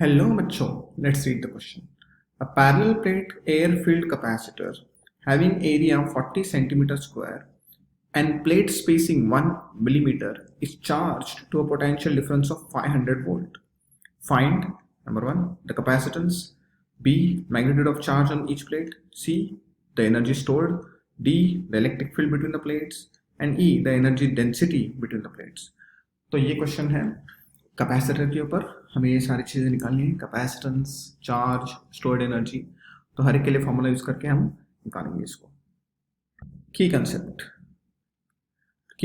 Hello बच्चों, let's read the question. A parallel plate air-filled capacitor having area 40 centimeter square and plate spacing 1 millimeter is charged to a potential difference of 500 volt. Find number 1 the capacitance, B magnitude of charge on each plate, C the energy stored, D the electric field between the plates and E the energy density between the plates. तो ये question है capacitor के ऊपर, हमें ये सारी चीज़ें निकालनी है, कैपेसिटेंस, चार्ज, स्टोर्ड एनर्जी। तो हर एक के लिए फॉर्मूला यूज करके हम निकालेंगे इसको। की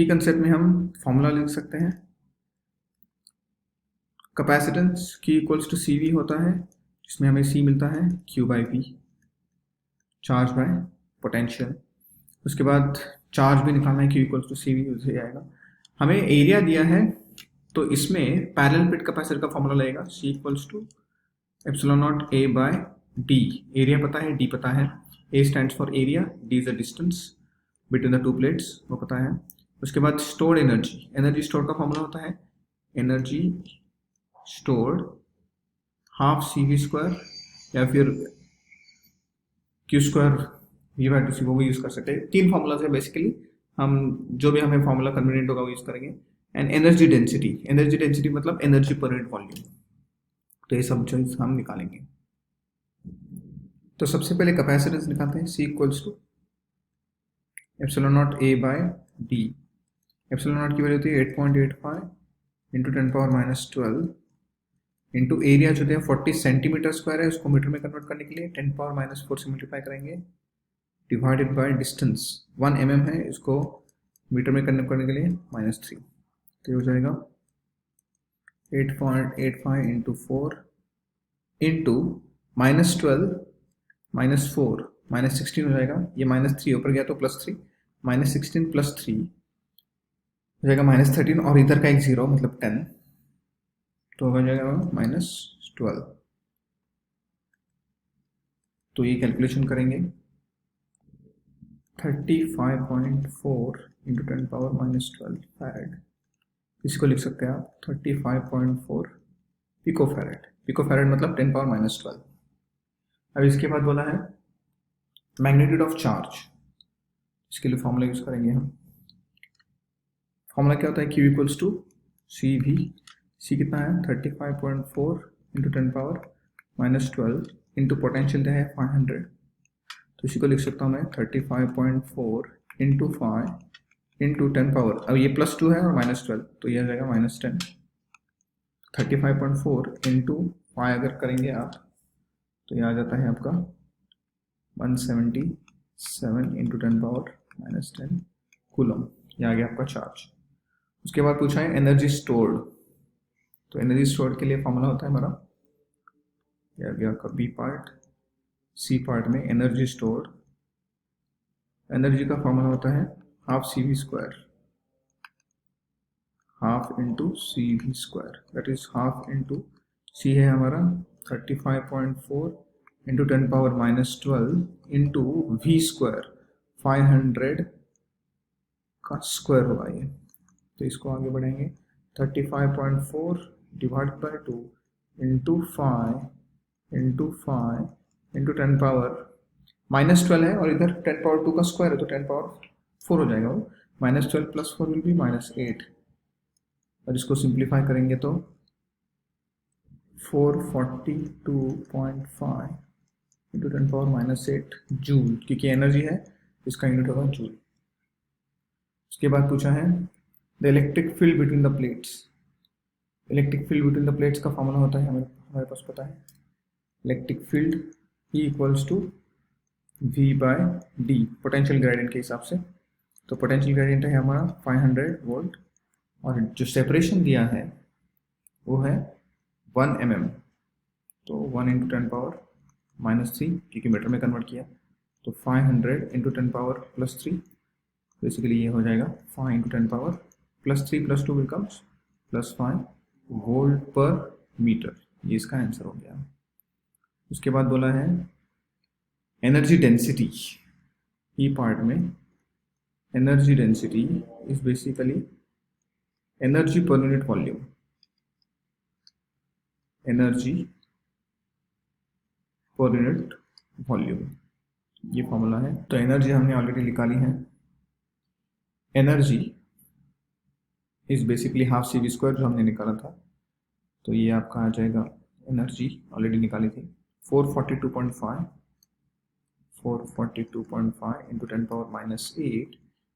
कंसेप्ट में हम फॉर्मूला लिख सकते हैं, कैपेसिटेंस की इक्वल्स टू सी वी होता है, जिसमें हमें सी मिलता है Q by V, charge by potential. उसके बाद चार्ज भी निकालना है, Q equals to C V उसे आएगा। हमें एरिया दिया है, तो इसमें पैरेलल प्लेट कैपेसिटर का फॉर्मूला लगेगा C equals to epsilon naught A by D। Area पता है, D पता है। A stands for area, D is the distance between the two plates, वो पता है। उसके बाद स्टोर्ड एनर्जी स्टोर्ड का फॉर्मूला होता है energy stored half C V square या फिर Q square V by two C, वो भी यूज़ कर सकते हैं। तीन फॉर्मूलाज है बेसिकली, हम जो भी हमें फॉर्मूला कन्वीनियंट होगा वो यूज़ करेंगे। एंड एनर्जी डेंसिटी मतलब एनर्जी पर यूनिट वॉल्यूम। तो ये सब चीज हम निकालेंगे। तो सबसे पहले कैपेसिटेंस निकालते हैं, C equals to epsilon naught A by D। Epsilon naught की वैल्यू होती है 8.85 into 10 power minus 12 into area जो है 40 सेंटीमीटर स्क्वायर है, उसको मीटर में कन्वर्ट करने के लिए 10 पावर माइनस 4 से मल्टीप्लाई करेंगे, डिवाइडेड बाय डिस्टेंस 1 mm है, इसको मीटर में कन्वर्ट करने के लिए -3। तो ये हो जाएगा 8.85 इंटू 4 इंटू -12 -4 -16 हो जाएगा। ये -3 ऊपर गया तो +3, -16 + 3 हो जाएगा -13, और इधर का एक 0 मतलब 10, तो हो जाएगा -12। तो ये कैलकुलेशन करेंगे 35.4 इंटू 10 पावर -12 फैराड। इसको लिख सकते हैं आप 35.4 पिको फैराड मतलब 10 पावर -12। अब इसके बाद बोला है मैग्नीट्यूड ऑफ चार्ज, इसके लिए फॉर्मूला यूज करेंगे हम। फॉर्मूला क्या होता है, Q equals to C V. C कितना है 35.4 इंटू 10 पावर -12 इंटू पोटेंशियल है 500, तो इसी को लिख सकता हूँ मैं 35.4 इंटू 5 इंटू 10 पावर, अब ये +2 है और -12, तो ये आ जाएगा -10। 35.4 इंटू 5 अगर करेंगे आप तो ये आ जाता है आपका 177 इंटू 10 पावर -10 कूलम। ये आ गया आपका चार्ज। उसके बाद पूछा है एनर्जी स्टोर्ड, तो एनर्जी स्टोर्ड के लिए फॉर्मूला होता है हमारा, ये आ गया आपका बी पार्ट। सी पार्ट में एनर्जी स्टोर्ड, एनर्जी का फॉर्मूला होता है half C V square, half into C V square, that is half into C है हमारा 35.4 into 10 power -12 into V square 500 का स्क्वायर होगा ये। तो इसको आगे बढ़ेंगे 35.4 divide by 2 into 5 into 10 power -12 है, और इधर 10 पावर 2 का स्क्वायर है तो 10 पावर 4 हो जाएगा वो। -12 + 4 विल बी -8, और इसको सिंप्लीफाई करेंगे तो 442.5 इंटू 10 पावर -8 जूल, क्योंकि एनर्जी है इसका यूनिट होगा जूल। उसके बाद पूछा है the electric field between the plates. Electric field between the plates का फॉर्मूला होता है हमारे पास पता है, electric field E equals to V by D potential gradient के हिसाब से। तो पोटेंशियल ग्रेडियंट है हमारा 500 वोल्ट, और जो सेपरेशन दिया है वो है 1 mm, तो 1 इंटू 10 पावर -3, क्योंकि मीटर में कन्वर्ट किया, तो 500 इंटू 10 पावर +3, बेसिकली ये हो जाएगा 5 into 10 power +3 + 2 becomes +5 volt per metre. ये इसका आंसर हो गया। उसके बाद बोला है एनर्जी डेंसिटी। ई पार्ट में energy density is basically energy per unit volume, energy per unit volume, ये फॉर्मूला है। तो एनर्जी हमने ऑलरेडी निकाली है। Energy is basically half C V square जो हमने निकाला था, तो ये आपका आ जाएगा, एनर्जी ऑलरेडी निकाली थी 442.5 इंटू 10⁻⁸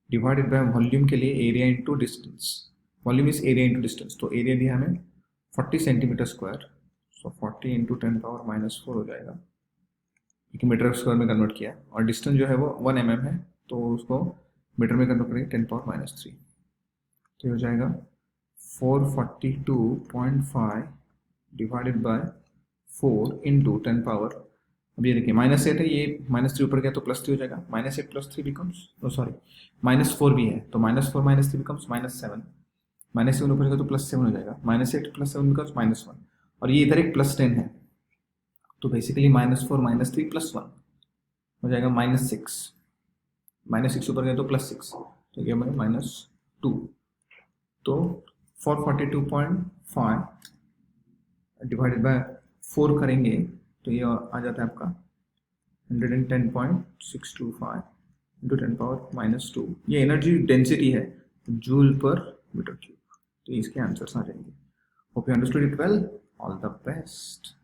डिवाइडेड बाय वॉल्यूम के लिए area into distance, volume is area into distance, तो एरिया दिया हमें 40 सेंटीमीटर स्क्वायर, सो 40 इंटू 10⁻⁴ हो जाएगा, क्योंकि मीटर स्क्वायर में कन्वर्ट किया, और डिस्टेंस जो है वो 1 mm है, तो उसको मीटर में कन्वर्ट करेंगे 10⁻⁻3, तो हो जाएगा 442.5 डिवाइडेड बाय 4 इंटू 10 पावर, अब ये देखिए -8 है, ये -3 ऊपर गया तो +3 हो जाएगा, -8 + 3 बिकम्स, सॉरी -4 भी है, तो -4 -3 बिकम्स -7, -7 ऊपर गया तो +7 हो जाएगा, -8 + 7 बिकम्स -1, और ये इधर एक +10 है, तो बेसिकली -4 -3 +1 हो जाएगा -6, -6 ऊपर गया तो +6, तो ये हमारे -2, तो 442.5 डिवाइडेड बाय 4 करेंगे तो ये आ जाता है आपका 110.625 इंटू 10⁻⁻², ये एनर्जी डेंसिटी है जूल पर मीटर क्यूब, तो इसके आंसर्स आ जाएंगे। Hope you understood it well, all the best.